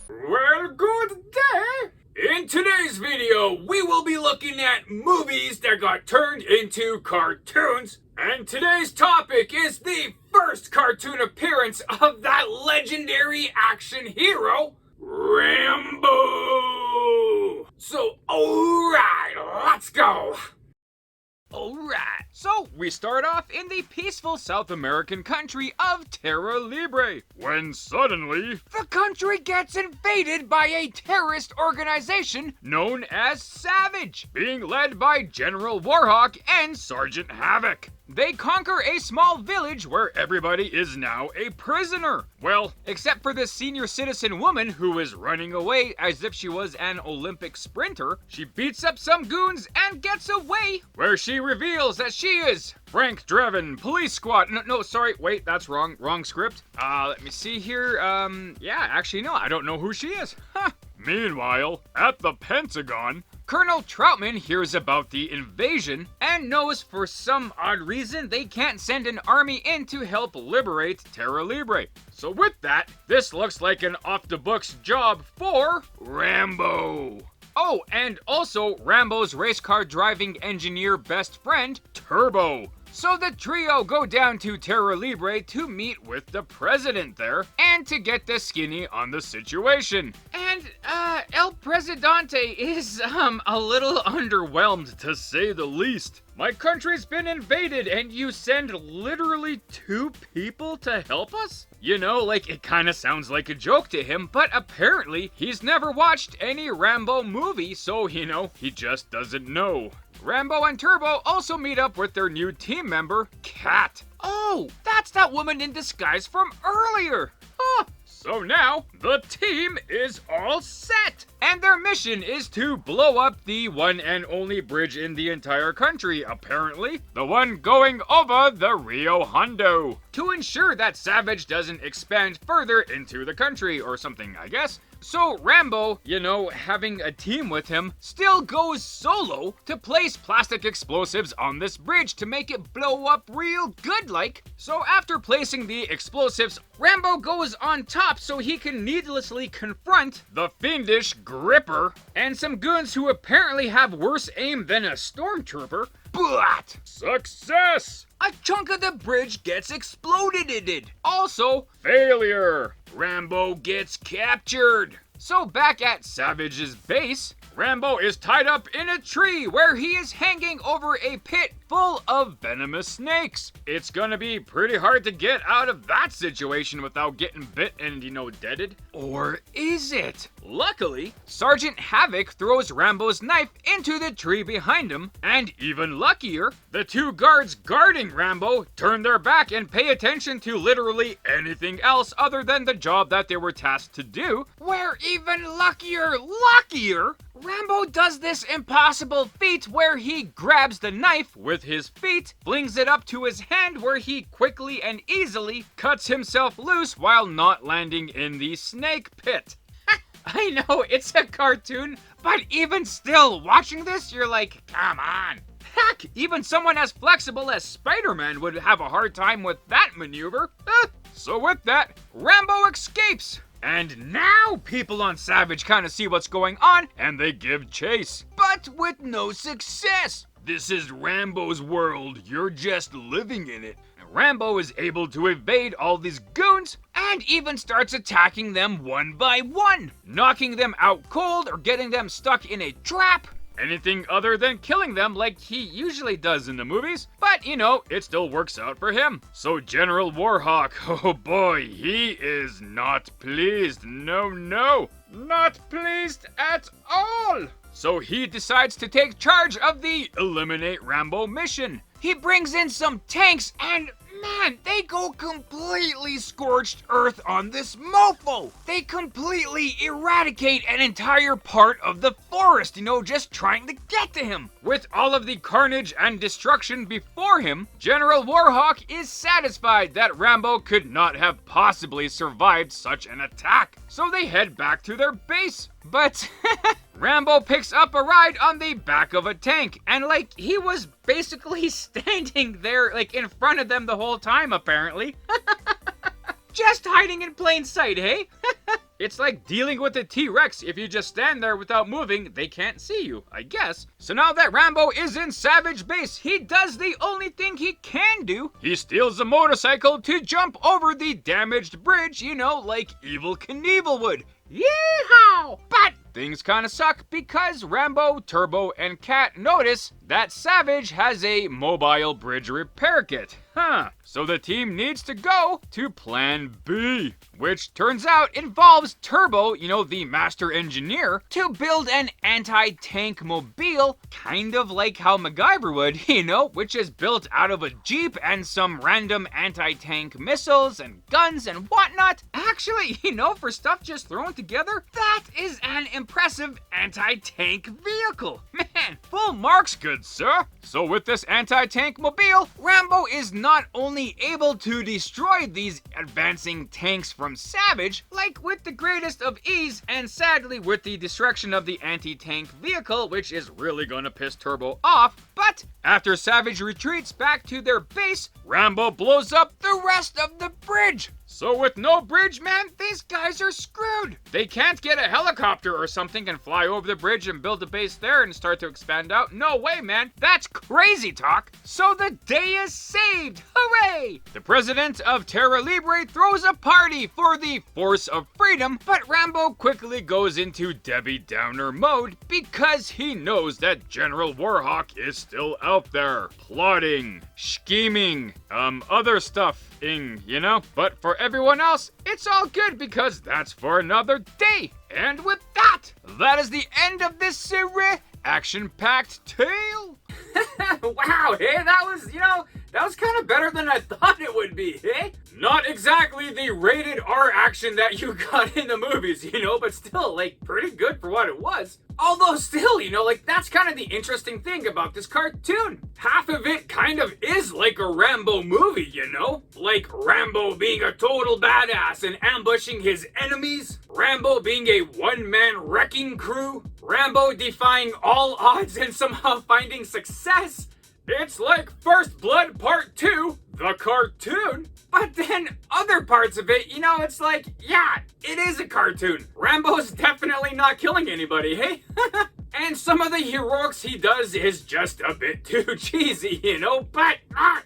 Well, good day! In today's video, we will be looking at movies that got turned into cartoons. And today's topic is the first cartoon appearance of that legendary action hero, Rambo! So, alright, let's go! Alright, so we start off in the peaceful South American country of Terra Libre, when suddenly the country gets invaded by a terrorist organization known as S.A.V.A.G.E, being led by General Warhawk and Sergeant Havoc. They conquer a small village where everybody is now a prisoner. Well, except for this senior citizen woman who is running away as if she was an Olympic sprinter. She beats up some goons and gets away, where she reveals that she is Frank Drebin, police squad. No, sorry, wait, that's wrong script. Let me see here. Yeah, actually, no, I don't know who she is. Huh. Meanwhile, at the Pentagon, Colonel Trautman hears about the invasion and knows for some odd reason they can't send an army in to help liberate Terra Libre. So with that, this looks like an off-the-books job for Rambo. Oh, and also Rambo's race car driving engineer best friend, Turbo. So the trio go down to Terra Libre to meet with the president there and to get the skinny on the situation. And, El Presidente is, a little underwhelmed to say the least. My country's been invaded and you send literally 2 people to help us? You know, like, it kinda sounds like a joke to him, but apparently he's never watched any Rambo movie, so, you know, he just doesn't know. Rambo and Turbo also meet up with their new team member, K.A.T. Oh, that's that woman in disguise from earlier. Huh. So now, the team is all set! And their mission is to blow up the one and only bridge in the entire country, apparently. The one going over the Rio Hondo. To ensure that S.A.V.A.G.E doesn't expand further into the country or something, I guess. So Rambo, you know, having a team with him, still goes solo to place plastic explosives on this bridge to make it blow up real good like. So after placing the explosives, Rambo goes on top so he can needlessly confront the fiendish Gripper and some goons who apparently have worse aim than a stormtrooper. But success! A chunk of the bridge gets exploded. Also, failure. Rambo gets captured. So back at S.A.V.A.G.E's base, Rambo is tied up in a tree where he is hanging over a pit full of venomous snakes. It's gonna be pretty hard to get out of that situation without getting bit and, you know, deaded. Or is it? Luckily, Sergeant Havoc throws Rambo's knife into the tree behind him, and even luckier, the 2 guards guarding Rambo turn their back and pay attention to literally anything else other than the job that they were tasked to do, where even luckier, Rambo does this impossible feat where he grabs the knife with his feet, flings it up to his hand where he quickly and easily cuts himself loose while not landing in the snake pit. I know, it's a cartoon, but even still, watching this, you're like, come on. Heck, even someone as flexible as Spider-Man would have a hard time with that maneuver. So with that, Rambo escapes. And now people on S.A.V.A.G.E kind of see what's going on, and they give chase. But with no success. This is Rambo's world, you're just living in it. Rambo is able to evade all these goons, and even starts attacking them one by one, knocking them out cold or getting them stuck in a trap. Anything other than killing them like he usually does in the movies, but you know, it still works out for him. So General Warhawk, oh boy, he is not pleased. No, not pleased at all. So he decides to take charge of the Eliminate Rambo mission. He brings in some tanks and man, they go completely scorched earth on this mofo. They completely eradicate an entire part of the forest, you know, just trying to get to him. With all of the carnage and destruction before him, General Warhawk is satisfied that Rambo could not have possibly survived such an attack. So they head back to their base. But Rambo picks up a ride on the back of a tank, and like he was basically standing there like in front of them the whole time apparently. Just hiding in plain sight, hey? It's like dealing with a T-Rex. If you just stand there without moving, they can't see you, I guess. So now that Rambo is in S.A.V.A.G.E base, he does the only thing he can do. He steals a motorcycle to jump over the damaged bridge, you know, like Evel Knievel would. Yeehaw! But things kinda suck because Rambo, Turbo, and K.A.T notice that S.A.V.A.G.E has a mobile bridge repair kit. So the team needs to go to Plan B, which turns out involves Turbo, you know, the master engineer, to build an anti-tank mobile, kind of like how MacGyver would, you know, which is built out of a Jeep and some random anti-tank missiles and guns and whatnot. Actually, you know, for stuff just thrown together, that is an impressive anti-tank vehicle. Man, full marks, good sir. So with this anti-tank mobile, Rambo is not only able to destroy these advancing tanks from S.A.V.A.G.E, like with the greatest of ease, and sadly with the destruction of the anti-tank vehicle, which is really gonna piss Turbo off, but after S.A.V.A.G.E retreats back to their base, Rambo blows up the rest of the bridge. So with no bridge, man, these guys are screwed. They can't get a helicopter or something and fly over the bridge and build a base there and start to expand out. No way, man. That's crazy talk. So the day is saved. Hooray! The president of Terra Libre throws a party for the Force of Freedom, but Rambo quickly goes into Debbie Downer mode because he knows that General Warhawk is still out there, plotting, scheming, other stuff-ing, you know? But for everyone else, it's all good because that's for another day. And with that, that is the end of this action-packed tale. Wow, hey, that was, you know, that was kind of better than I thought it would be, hey? Not exactly the rated R action that you got in the movies, you know, but still, like, pretty good for what it was. Although still, you know, like, that's kind of the interesting thing about this cartoon. Half of it kind of is like a Rambo movie, you know? Like Rambo being a total badass and ambushing his enemies, Rambo being a one-man wrecking crew, Rambo defying all odds and somehow finding success. It's like First Blood Part 2, the cartoon, but then other parts of it, you know, it's like, yeah, it is a cartoon. Rambo's definitely not killing anybody, hey? And some of the heroics he does is just a bit too cheesy, you know, but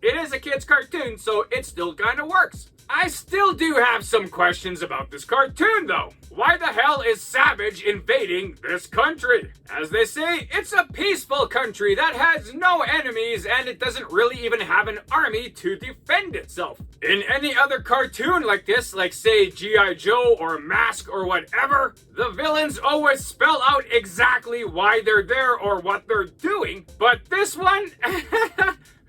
it is a kid's cartoon, so it still kind of works. I still do have some questions about this cartoon, though. Why the hell is S.A.V.A.G.E invading this country? As they say, it's a peaceful country that has no enemies and it doesn't really even have an army to defend itself. In any other cartoon like this, like say G.I. Joe or Mask or whatever, the villains always spell out exactly why they're there or what they're doing, but this one...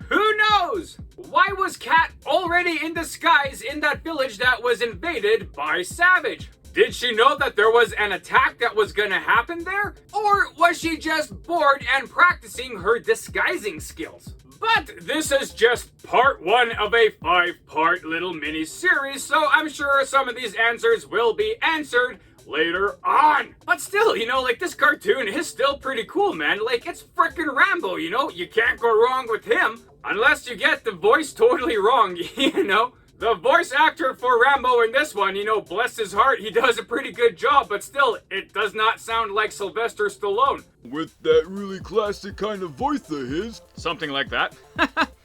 Who knows? Why was K.A.T already in disguise in that village that was invaded by S.A.V.A.G.E? Did she know that there was an attack that was gonna happen there? Or was she just bored and practicing her disguising skills? But this is just part 1 of a 5-part little mini-series, so I'm sure some of these answers will be answered later on. But still, you know, like, this cartoon is still pretty cool, man. Like, it's frickin' Rambo, you know? You can't go wrong with him. Unless you get the voice totally wrong, you know? The voice actor for Rambo in this one, you know, bless his heart, he does a pretty good job, but still, it does not sound like Sylvester Stallone. With that really classic kind of voice of his. Something like that.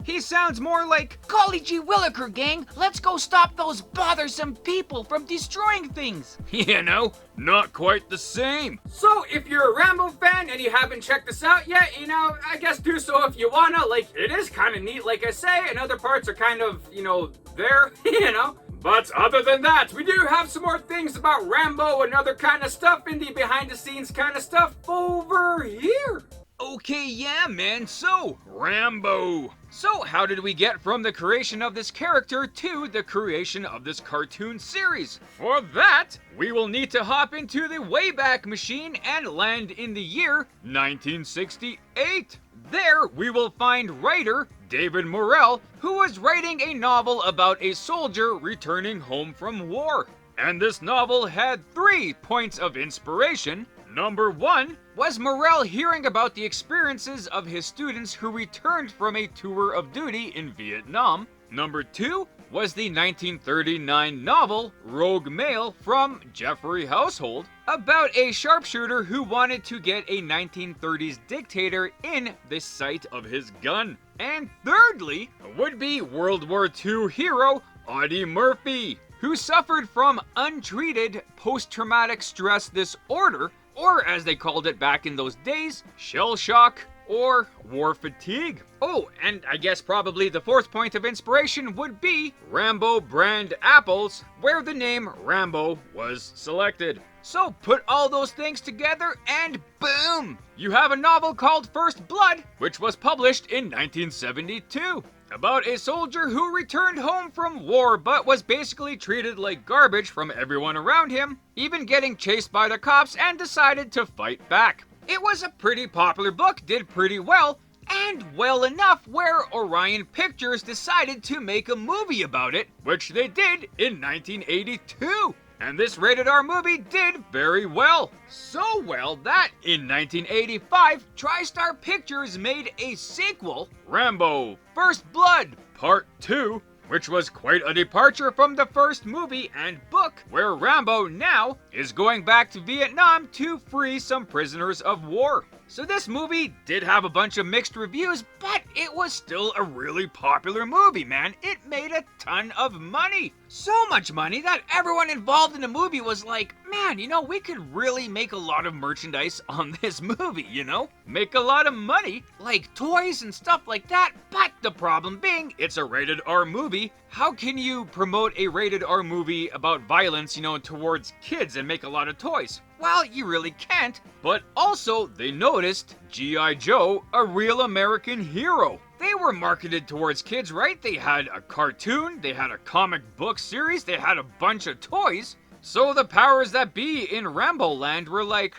He sounds more like, "Golly gee williker, gang, let's go stop those bothersome people from destroying things." You know, not quite the same. So, if you're a Rambo fan and you haven't checked this out yet, you know, I guess do so if you wanna. Like, it is kind of neat, like I say, and other parts are kind of, you know, there, you know. But other than that, we do have some more things about Rambo and other kind of stuff in the behind-the-scenes kind of stuff over here. Okay, yeah, man, so, Rambo. So, how did we get from the creation of this character to the creation of this cartoon series? For that, we will need to hop into the Wayback Machine and land in the year 1968. There, we will find writer David Morrell, who was writing a novel about a soldier returning home from war. And this novel had 3 points of inspiration. Number 1 was Morrell hearing about the experiences of his students who returned from a tour of duty in Vietnam. Number 2 was the 1939 novel Rogue Male from Jeffrey Household about a sharpshooter who wanted to get a 1930s dictator in the sight of his gun. And thirdly would be World War II hero Audie Murphy, who suffered from untreated post-traumatic stress disorder, or as they called it back in those days, shell shock or war fatigue. Oh, and I guess probably the fourth point of inspiration would be Rambo brand apples, where the name Rambo was selected. So put all those things together and boom! You have a novel called First Blood, which was published in 1972. About a soldier who returned home from war but was basically treated like garbage from everyone around him, even getting chased by the cops, and decided to fight back. It was a pretty popular book, did pretty well, and well enough where Orion Pictures decided to make a movie about it, which they did in 1982. And this rated R movie did very well. So well that in 1985, TriStar Pictures made a sequel, Rambo First Blood Part 2, which was quite a departure from the first movie and book, where Rambo now is going back to Vietnam to free some prisoners of war. So this movie did have a bunch of mixed reviews, but it was still a really popular movie, man. It made a ton of money. So much money that everyone involved in the movie was like, man, you know, we could really make a lot of merchandise on this movie, you know? Make a lot of money, like toys and stuff like that, but the problem being, it's a rated R movie. How can you promote a rated R movie about violence, you know, towards kids and make a lot of toys? Well, you really can't, but also they noticed G.I. Joe, a real American hero. They were marketed towards kids, right? They had a cartoon, they had a comic book series, they had a bunch of toys. So the powers that be in Rambo Land were like,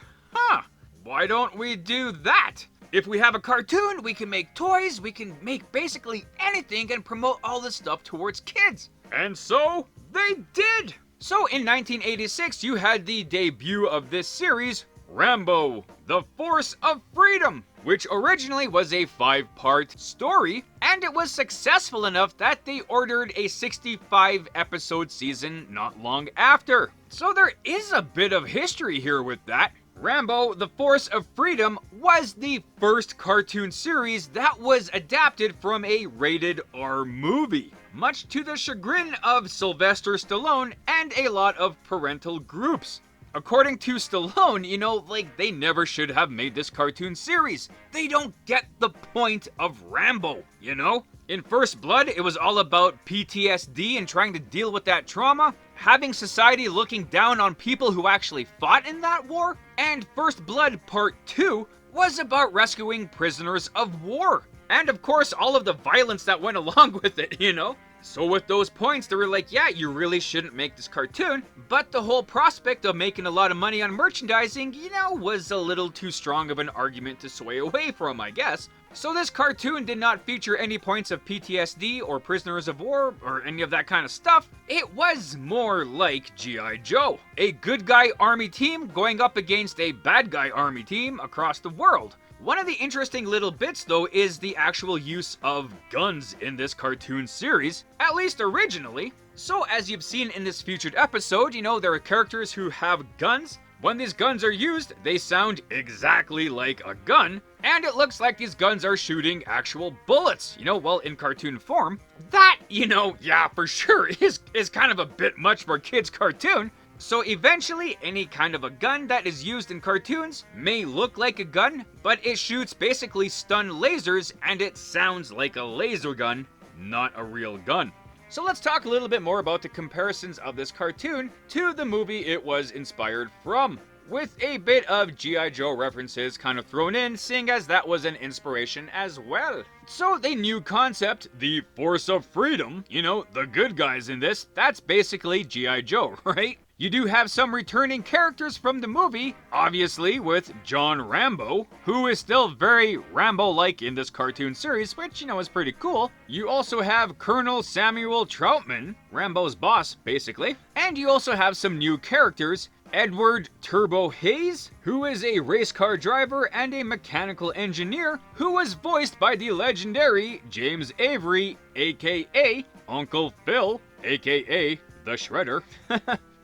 why don't we do that? If we have a cartoon, we can make toys, we can make basically anything and promote all this stuff towards kids. And so they did. So in 1986, you had the debut of this series, Rambo, The Force of Freedom, which originally was a 5-part story, and it was successful enough that they ordered a 65-episode season not long after. So there is a bit of history here with that. Rambo, The Force of Freedom was the first cartoon series that was adapted from a rated R movie, much to the chagrin of Sylvester Stallone and a lot of parental groups. According to Stallone, you know, like, they never should have made this cartoon series. They don't get the point of Rambo, you know? In First Blood, it was all about PTSD and trying to deal with that trauma, having society looking down on people who actually fought in that war, and First Blood Part 2 was about rescuing prisoners of war. And of course, all of the violence that went along with it, you know? So with those points, they were like, yeah, you really shouldn't make this cartoon, but the whole prospect of making a lot of money on merchandising, you know, was a little too strong of an argument to sway away from, I guess. So this cartoon did not feature any points of PTSD or prisoners of war or any of that kind of stuff. It was more like G.I. Joe, a good guy army team going up against a bad guy army team across the world. One of the interesting little bits, though, is the actual use of guns in this cartoon series, at least originally. So as you've seen in this featured episode, you know, there are characters who have guns. When these guns are used, they sound exactly like a gun, and it looks like these guns are shooting actual bullets, you know, well, in cartoon form. That, you know, yeah, for sure, is kind of a bit much for a kid's cartoon. So eventually, any kind of a gun that is used in cartoons may look like a gun, but it shoots basically stun lasers, and it sounds like a laser gun, not a real gun. So let's talk a little bit more about the comparisons of this cartoon to the movie it was inspired from, with a bit of G.I. Joe references kind of thrown in, seeing as that was an inspiration as well. So the new concept, the Force of Freedom, you know, the good guys in this, that's basically G.I. Joe, right? You do have some returning characters from the movie, obviously with John Rambo, who is still very Rambo-like in this cartoon series, which, you know, is pretty cool. You also have Colonel Samuel Trautman, Rambo's boss, basically. And you also have some new characters, Edward Turbo Hayes, who is a race car driver and a mechanical engineer, who was voiced by the legendary James Avery, aka Uncle Phil, aka the Shredder.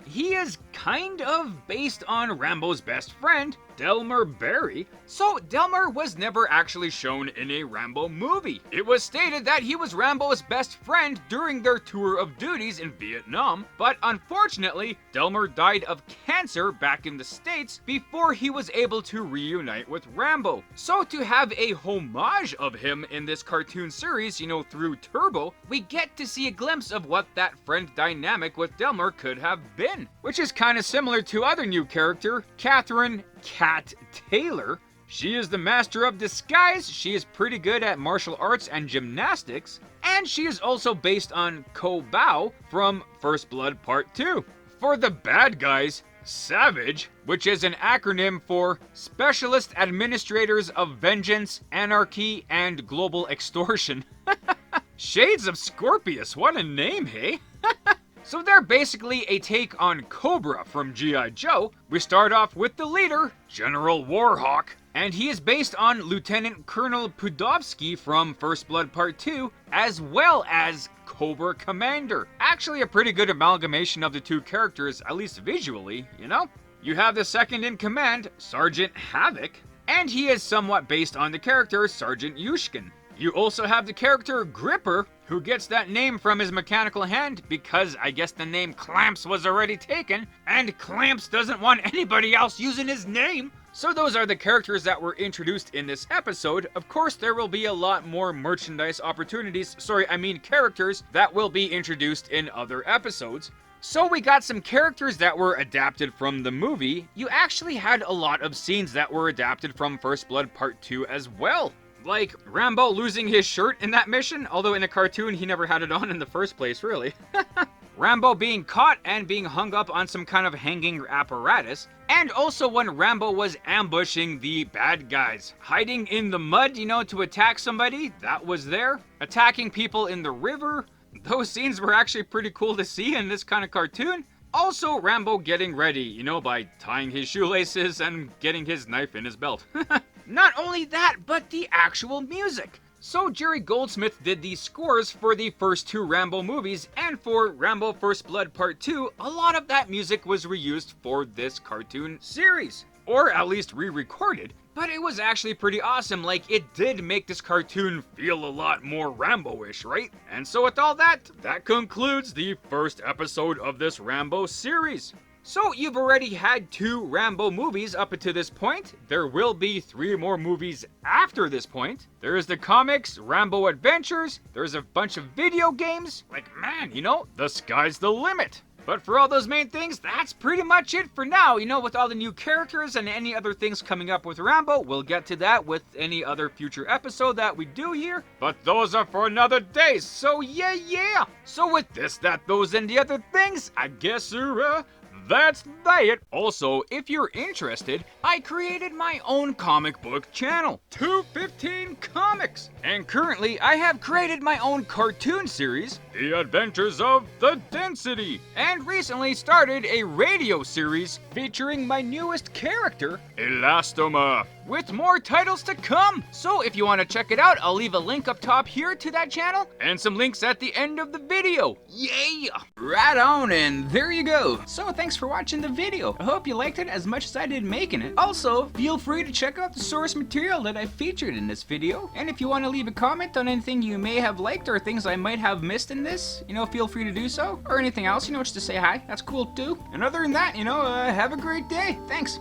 He is kind of based on Rambo's best friend, Delmer Berry. So Delmer was never actually shown in a Rambo movie. It was stated that he was Rambo's best friend during their tour of duties in Vietnam, but unfortunately, Delmer died of cancer back in the States before he was able to reunite with Rambo. So to have a homage of him in this cartoon series, through Turbo, we get to see a glimpse of what that friend dynamic with Delmer could have been, which is kind of similar to other new character, Katherine K.A.T. Taylor. She is the master of disguise, she is pretty good at martial arts and gymnastics, and she is also based on Ko-Bao from First Blood Part 2. For the bad guys, S.A.V.A.G.E, which is an acronym for Specialist Administrators of Vengeance, Anarchy, and Global Extortion. Shades of Scorpius, what a name, hey? So they're basically a take on Cobra from G.I. Joe. We start off with the leader, General Warhawk, and he is based on Lieutenant Colonel Pudovsky from First Blood Part 2, as well as Cobra Commander. Actually a pretty good amalgamation of the two characters, at least visually, You have the second in command, Sergeant Havoc, and he is somewhat based on the character Sergeant Yushkin. You also have the character Gripper, who gets that name from his mechanical hand because I guess the name Clamps was already taken, and Clamps doesn't want anybody else using his name. So those are the characters that were introduced in this episode. Of course, there will be a lot more merchandise opportunities, characters that will be introduced in other episodes. So we got some characters that were adapted from the movie. You actually had a lot of scenes that were adapted from First Blood Part 2 as well. Like Rambo losing his shirt in that mission, although in the cartoon he never had it on in the first place, really. Rambo being caught and being hung up on some kind of hanging apparatus. And also when Rambo was ambushing the bad guys. Hiding in the mud, to attack somebody, that was there. Attacking people in the river. Those scenes were actually pretty cool to see in this kind of cartoon. Also, Rambo getting ready, by tying his shoelaces and getting his knife in his belt. Not only that, but the actual music. So Jerry Goldsmith did the scores for the first two Rambo movies, and for Rambo First Blood Part 2, a lot of that music was reused for this cartoon series. Or at least re-recorded. But it was actually pretty awesome, it did make this cartoon feel a lot more Rambo-ish, right? And so with all that concludes the first episode of this Rambo series. So you've already had 2 Rambo movies up to this point. There will be 3 more movies after this point. There's the comics, Rambo Adventures, there's a bunch of video games. Man, the sky's the limit. But for all those main things, that's pretty much it for now. With all the new characters and any other things coming up with Rambo, we'll get to that with any other future episode that we do here. But those are for another day, so yeah. So with this, that, those, and the other things, I guess that's it. Also, if you're interested, I created my own comic book channel, 215 Comics. And currently, I have created my own cartoon series, The Adventures of the Density. And recently started a radio series featuring my newest character, Elastomorph, with more titles to come. So if you want to check it out, I'll leave a link up top here to that channel and some links at the end of the video. Yeah! Right on, and there you go. So thanks for watching the video. I hope you liked it as much as I did making it. Also, feel free to check out the source material that I featured in this video. And if you want to leave a comment on anything you may have liked or things I might have missed in this, feel free to do so. Or anything else, just to say hi. That's cool too. And other than that, have a great day. Thanks.